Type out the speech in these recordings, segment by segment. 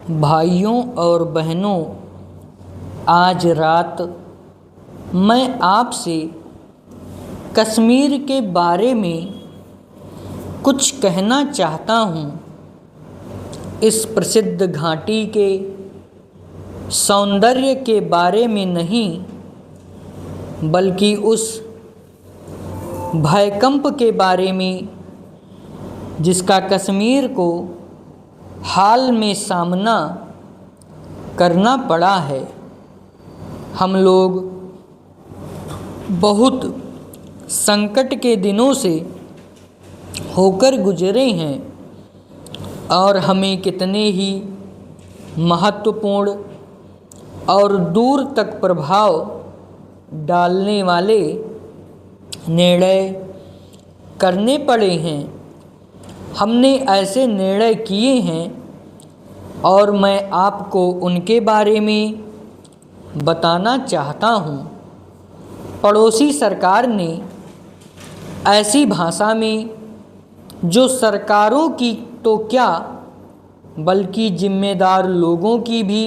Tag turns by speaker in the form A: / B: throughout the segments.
A: भाइयों और बहनों, आज रात मैं आपसे कश्मीर के बारे में कुछ कहना चाहता हूँ। इस प्रसिद्ध घाटी के सौंदर्य के बारे में नहीं, बल्कि उस भयकंप के बारे में जिसका कश्मीर को हाल में सामना करना पड़ा है। हम लोग बहुत संकट के दिनों से होकर गुजरे हैं और हमें कितने ही महत्वपूर्ण और दूर तक प्रभाव डालने वाले निर्णय करने पड़े हैं। हमने ऐसे निर्णय किए हैं और मैं आपको उनके बारे में बताना चाहता हूँ। पड़ोसी सरकार ने ऐसी भाषा में जो सरकारों की तो क्या बल्कि जिम्मेदार लोगों की भी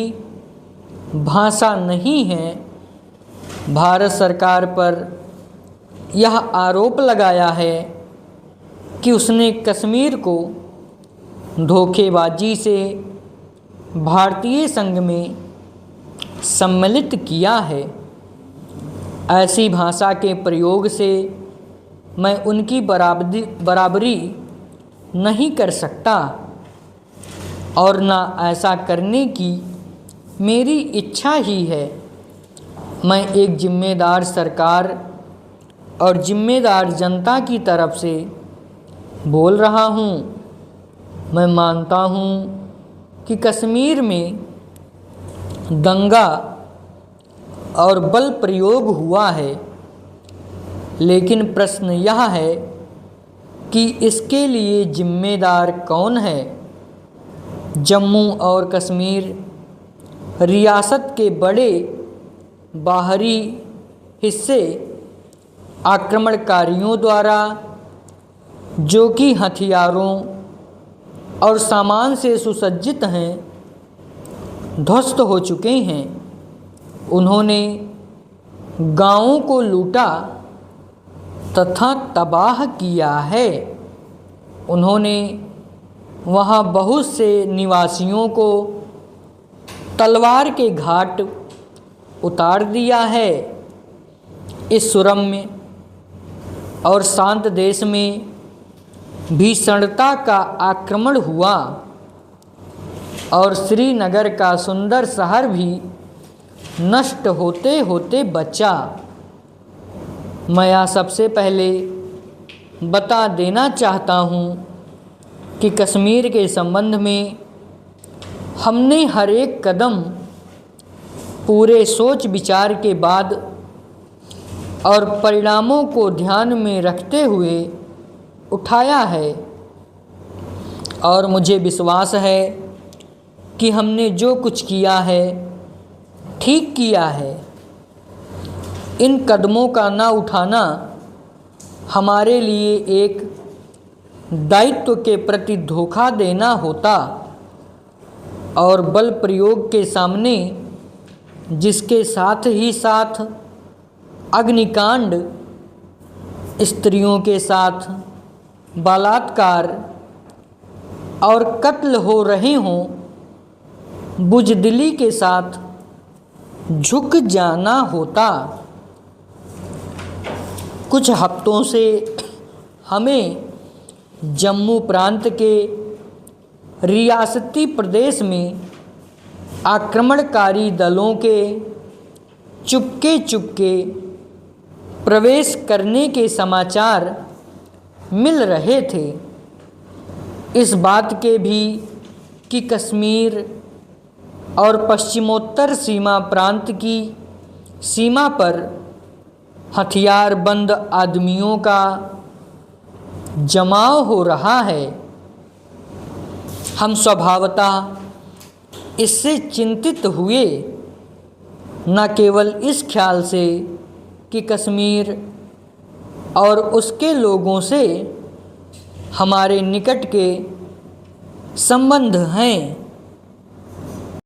A: भाषा नहीं है, भारत सरकार पर यह आरोप लगाया है कि उसने कश्मीर को धोखेबाजी से भारतीय संघ में सम्मिलित किया है। ऐसी भाषा के प्रयोग से मैं उनकी बराबरी नहीं कर सकता और ना ऐसा करने की मेरी इच्छा ही है। मैं एक जिम्मेदार सरकार और जिम्मेदार जनता की तरफ से बोल रहा हूँ। मैं मानता हूँ कि कश्मीर में दंगा और बल प्रयोग हुआ है, लेकिन प्रश्न यह है कि इसके लिए जिम्मेदार कौन है। जम्मू और कश्मीर रियासत के बड़े बाहरी हिस्से आक्रमणकारियों द्वारा, जो कि हथियारों और सामान से सुसज्जित हैं, ध्वस्त हो चुके हैं। उन्होंने गांवों को लूटा तथा तबाह किया है। उन्होंने वहां बहुत से निवासियों को तलवार के घाट उतार दिया है। इस सुरम्य और शांत देश में भीषणता का आक्रमण हुआ और श्रीनगर का सुंदर शहर भी नष्ट होते होते बचा। मैं सबसे पहले बता देना चाहता हूँ कि कश्मीर के संबंध में हमने हर एक कदम पूरे सोच विचार के बाद और परिणामों को ध्यान में रखते हुए उठाया है और मुझे विश्वास है कि हमने जो कुछ किया है ठीक किया है। इन कदमों का ना उठाना हमारे लिए एक दायित्व के प्रति धोखा देना होता और बल प्रयोग के सामने, जिसके साथ ही साथ अग्निकांड, स्त्रियों के साथ बलात्कार और कत्ल हो रहे हों, बुज़दिली के साथ झुक जाना होता। कुछ हफ्तों से हमें जम्मू प्रांत के रियासती प्रदेश में आक्रमणकारी दलों के चुपके प्रवेश करने के समाचार मिल रहे थे। इस बात के भी कि कश्मीर और पश्चिमोत्तर सीमा प्रांत की सीमा पर हथियारबंद आदमियों का जमाव हो रहा है। हम स्वभावतः इससे चिंतित हुए, न केवल इस ख्याल से कि कश्मीर और उसके लोगों से हमारे निकट के संबंध हैं,